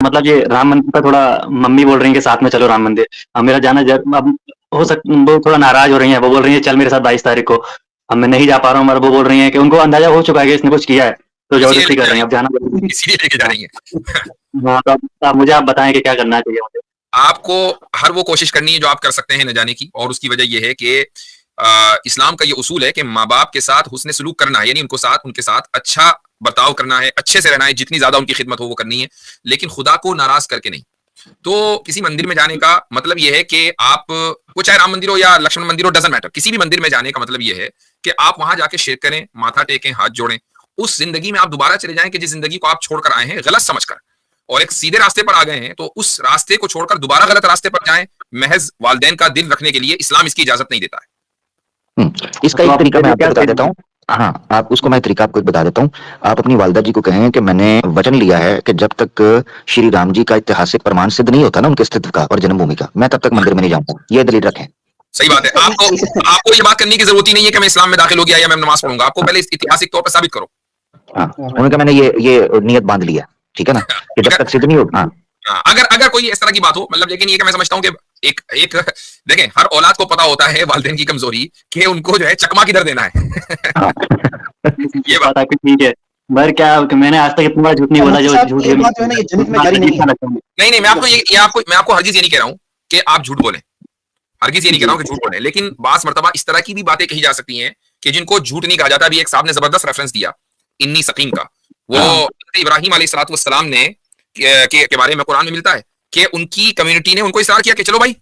मतलब ये राम मंदिर पर थोड़ा मम्मी बोल रही है कि साथ में चलो राम मंदिर। मेरा जाना अब हो सकता, वो थोड़ा नाराज हो रही है, वो बोल रही है चल मेरे साथ 22 तारीख को। अब मैं नहीं जा पा रहा हूँ, मगर वो बोल रही है कि उनको अंदाजा हो चुका है कि इसने कुछ किया है, तो इसीलिए जबरदस्ती लेके कर जा रही रही है, अब जाना है, इसीलिए लेके जा रही है। हाँ, तो अब मुझे आप बताएं कि क्या करना चाहिए मुझे। आपको हर वो कोशिश करनी है जो आप कर सकते हैं न जाने की, और उसकी वजह यह है कि इस्लाम का ये उसूल है कि माँ बाप के साथ हुस्न सलूक करना है, यानी उनके साथ अच्छा बर्ताव करना है, अच्छे से रहना है, जितनी ज्यादा उनकी खिदमत हो वो करनी है, लेकिन खुदा को नाराज करके नहीं। तो किसी मंदिर में जाने का मतलब यह है कि आप, वो चाहे राम मंदिर हो या लक्ष्मण मंदिर हो, डजंट मैटर, किसी भी मंदिर में जाने का मतलब यह है कि आप वहां जाके शिरक करें, माथा टेकें, हाथ जोड़ें, उस जिंदगी में आप दोबारा चले जाएं कि जिस जिंदगी को आप छोड़कर आए हैं गलत समझकर, और एक सीधे रास्ते पर आ गए हैं, तो उस रास्ते को छोड़कर दोबारा गलत रास्ते पर जाएं महज वालिदैन का दिल रखने के लिए। इस्लाम इसकी इजाजत नहीं देता है। इसका एक तरीका मैं आपको बता देता हूँ। हाँ, आप उसको, मैं तरीका आपको एक बता देता हूँ। आप अपनी वालिदा जी को कहें कि मैंने वचन लिया है कि जब तक श्री राम जी का ऐतिहासिक प्रमाण सिद्ध नहीं होता ना उनके अस्तित्व का और जन्मभूमि का, मैं तब तक मंदिर में नहीं जाऊंगा। ये दलील रखें। सही बात है। आपको ये बात करने की जरूरत ही नहीं है कि मैं इस्लाम में दाखिल हो गया या मैं नमाज पढ़ूंगा। आपको पहले ऐतिहासिक तौर पर साबित करो। हाँ, उन्होंने कहा मैंने ये नियत बांध लिया, ठीक है ना, कि जब तक सिद्ध नहीं होगा। अगर कोई इस तरह की बात हो, मतलब, लेकिन ये कि मैं समझता हूँ कि एक देखें, हर औलाद को पता होता है वालिदैन की कमजोरी, कि उनको जो है चकमा किधर देना है। ये बात आपकी ठीक है, मगर क्या मैंने आज तक इतना झूठ नहीं बोला जो झूठ नहीं, मैं आपको हरगिज़ ये नहीं कह रहा हूँ कि आप झूठ बोलें, हरगिज़ ये नहीं कह रहा हूँ कि झूठ बोलें, लेकिन बास मर्तबा इस तरह की भी बातें कही जा सकती हैं कि जिनको झूठ नहीं कहा जाता। अभी एक साहब ने जबरदस्त रेफरेंस दिया इन्नी सकीम का, वो इब्राहिम अलैहिस्सलाम ने के बारे में कुरान में मिलता है कि उनकी कम्युनिटी ने उनको इस्रार किया कि चलो भाई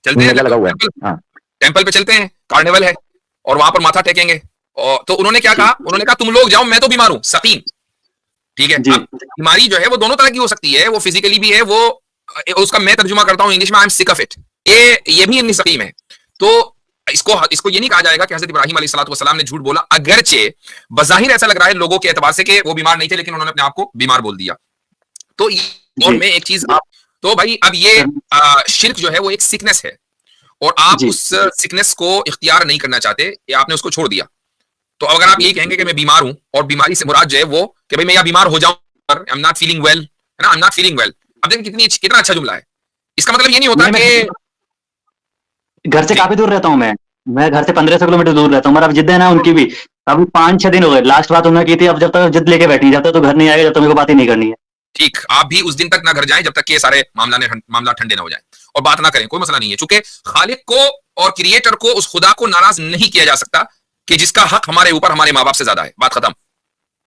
चलते हैं टेंपल पे, चलते हैं, कार्निवल है और वहां पर माथा टेकेंगे। और तो उन्होंने क्या कहा, उन्होंने कहा तुम लोग जाओ, मैं तो बीमार हूं, सकीम, ठीक है। अब बीमारी जो है वो दोनों तरह की हो सकती है, वो फिजिकली भी है, वो उसका मैं तर्जुमा करता हूं इंग्लिश में, I am sick of it, ये भी इन्नी सकीम है। तो इसको ये नहीं कहा जाएगा कि हज़रत इब्राहिम अलैहिस्सलाम ने झूठ बोला, अगरचे बज़ाहिर ऐसा लग रहा है लोगों के एतबार से कि वो बीमार नहीं थे, लेकिन उन्होंने अपने आप को बीमार बोल दिया। तो और मैं एक चीज, तो भाई अब ये शिर्क जो है वो एक सिकनेस है, और आप उस सिकनेस को इख्तियार नहीं करना चाहते, या आपने उसको छोड़ दिया। तो अगर आप ये कहेंगे कि मैं बीमार हूं, और बीमारी से मुराद जो है वो कि भाई मैं या बीमार हो जाऊं, I am not feeling well, है ना, I am not feeling well. अब देखिए कितना अच्छा जुमला है। इसका मतलब ये नहीं होता कि घर से काफी दूर रहता हूँ मैं घर से 1500 किलोमीटर दूर रहता हूँ, मगर अब जिद है ना उनकी भी, अभी 5-6 दिन हो गए, लास्ट बात उन्होंने की थी, अब जब तक जिद लेके बैठी जाता तो घर नहीं आएगा, जब तक मेरे को बात ही नहीं करनी है। ठीक, आप भी उस दिन तक ना घर जाएं जब तक कि ये सारे मामला ठंडे ना हो जाए, और बात ना करें, कोई मसला नहीं है, चूंकि खालिक को और क्रिएटर को, उस खुदा को नाराज नहीं किया जा सकता कि जिसका हक हमारे ऊपर हमारे माँ बाप से ज्यादा है, बात खत्म।